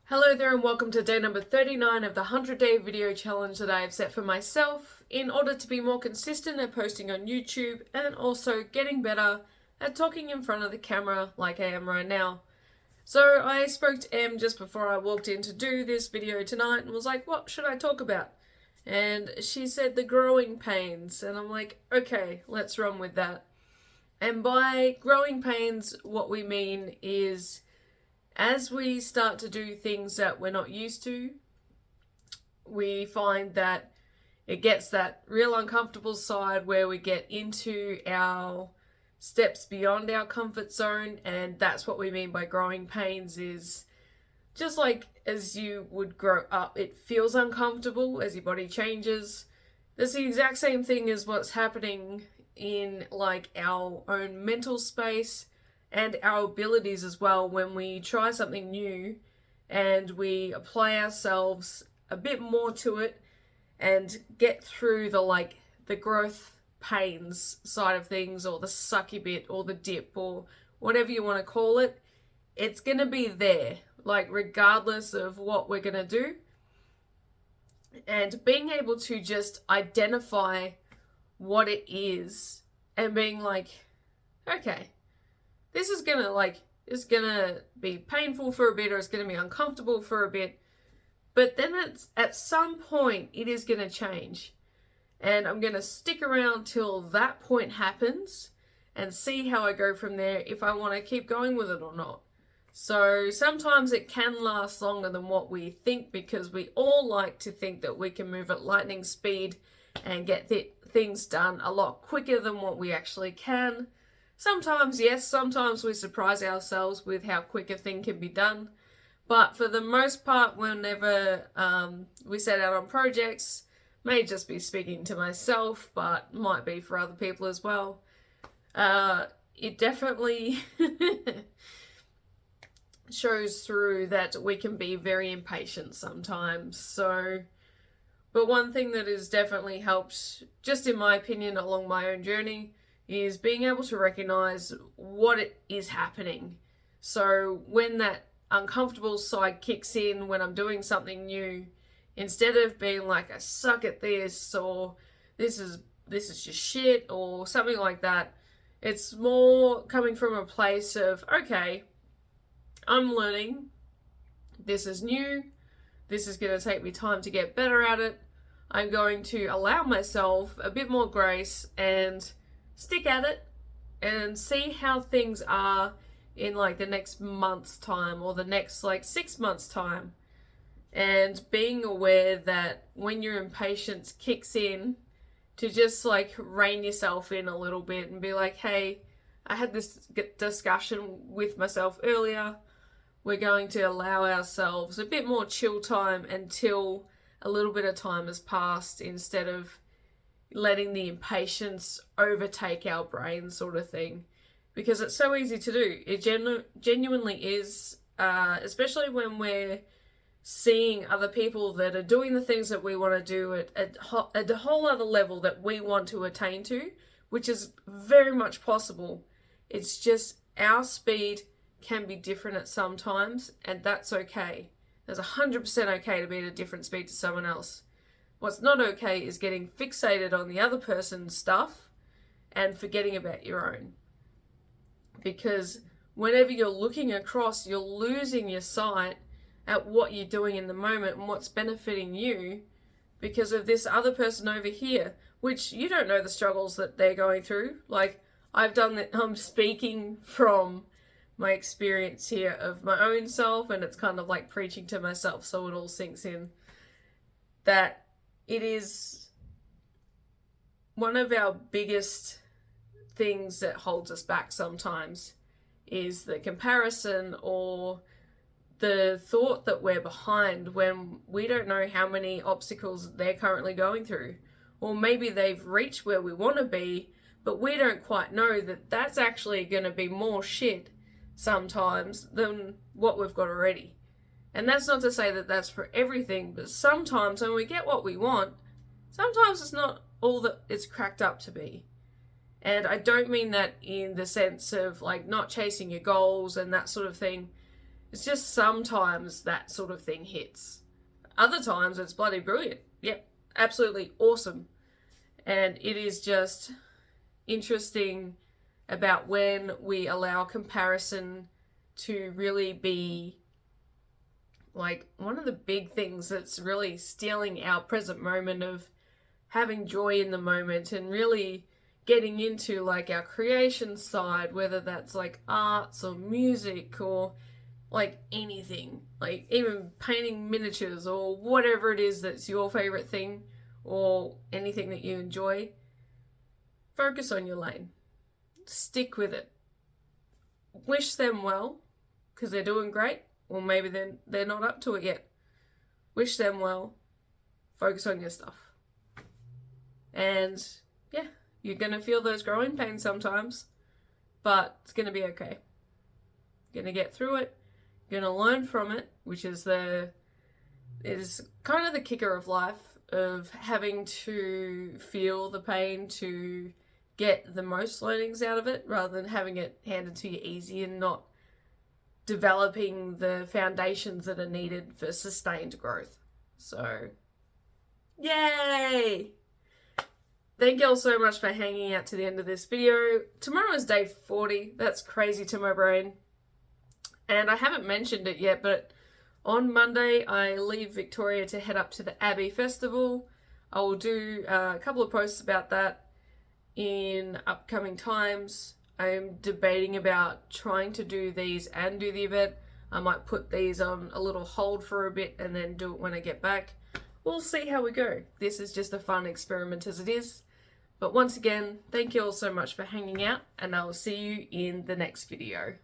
Hello there and welcome to day number 39 of the 100-day video challenge that I have set for myself in order to be more consistent at posting on YouTube and also getting better at talking in front of the camera like I am right now. So I spoke to Em just before I walked in to do this video tonight and was like, what should I talk about? And she said the growing pains, and I'm like, okay, let's run with that. And by growing pains, what we mean is as we start to do things that we're not used to, we find that it gets that real uncomfortable side where we get into our steps beyond our comfort zone, and that's what we mean by growing pains. Is just like as you would grow up, it feels uncomfortable as your body changes. That's the exact same thing as what's happening in like our own mental space and our abilities as well when we try something new and we apply ourselves a bit more to it and get through the growth pains side of things, or the sucky bit, or the dip, or whatever you want to call it. It's going to be there, like regardless of what we're going to do. And being able to just identify what it is and being like, okay, this is it's gonna be painful for a bit, or it's gonna be uncomfortable for a bit, but then at some point it is gonna change, and I'm gonna stick around till that point happens and see how I go from there, if I want to keep going with it or not. So sometimes it can last longer than what we think, because we all like to think that we can move at lightning speed and get things done a lot quicker than what we actually can. Sometimes, yes, sometimes we surprise ourselves with how quick a thing can be done. But for the most part, whenever we set out on projects, may just be speaking to myself, but might be for other people as well, it definitely shows through that we can be very impatient sometimes. So, but one thing that has definitely helped, just in my opinion, along my own journey, is being able to recognize what it is happening. So when that uncomfortable side kicks in when I'm doing something new, instead of being like, I suck at this, or this is just shit, or something like that, it's more coming from a place of, okay, I'm learning, this is new, this is going to take me time to get better at it. I'm going to allow myself a bit more grace and stick at it and see how things are in like the next month's time, or the next 6 months time. And being aware that when your impatience kicks in, to just rein yourself in a little bit and be like, hey, I had this discussion with myself earlier. We're going to allow ourselves a bit more chill time until a little bit of time has passed, instead of letting the impatience overtake our brain, sort of thing. Because it's so easy to do. It genuinely is, especially when we're seeing other people that are doing the things that we want to do at a whole other level that we want to attain to, which is very much possible. It's just our speed can be different at some times, and that's okay. It's 100% okay to be at a different speed to someone else. What's not okay is getting fixated on the other person's stuff and forgetting about your own. Because whenever you're looking across, you're losing your sight at what you're doing in the moment and what's benefiting you, because of this other person over here, which you don't know the struggles that they're going through. Like, I've done that. I'm speaking from my experience here of my own self, and it's kind of like preaching to myself, so it all sinks in. That it is one of our biggest things that holds us back sometimes, is the comparison, or the thought that we're behind when we don't know how many obstacles they're currently going through. Or maybe they've reached where we want to be, but we don't quite know that that's actually going to be more shit sometimes than what we've got already. And that's not to say that that's for everything, but sometimes when we get what we want, sometimes it's not all that it's cracked up to be. And I don't mean that in the sense of not chasing your goals and that sort of thing. It's just sometimes that sort of thing hits. Other times it's bloody brilliant. Yep, absolutely awesome. And it is just interesting about when we allow comparison to really be like one of the big things that's really stealing our present moment of having joy in the moment and really getting into like our creation side, whether that's like arts or music or like anything, like even painting miniatures or whatever it is that's your favorite thing or anything that you enjoy. Focus on your lane. Stick with it. Wish them well because they're doing great, or maybe they're not up to it yet. Wish them well. Focus on your stuff. And yeah, you're going to feel those growing pains sometimes, but it's going to be okay. You're going to get through it. You're going to learn from it, which is it is kind of the kicker of life, of having to feel the pain to get the most learnings out of it rather than having it handed to you easy and not developing the foundations that are needed for sustained growth. So, yay! Thank you all so much for hanging out to the end of this video. Tomorrow is day 40. That's crazy to my brain. And I haven't mentioned it yet, but on Monday I leave Victoria to head up to the Abbey Festival. I will do a couple of posts about that in upcoming times. I'm debating about trying to do these and do the event. I might put these on a little hold for a bit and then do it when I get back. We'll see how we go. This is just a fun experiment as it is. But once again, thank you all so much for hanging out, and I will see you in the next video.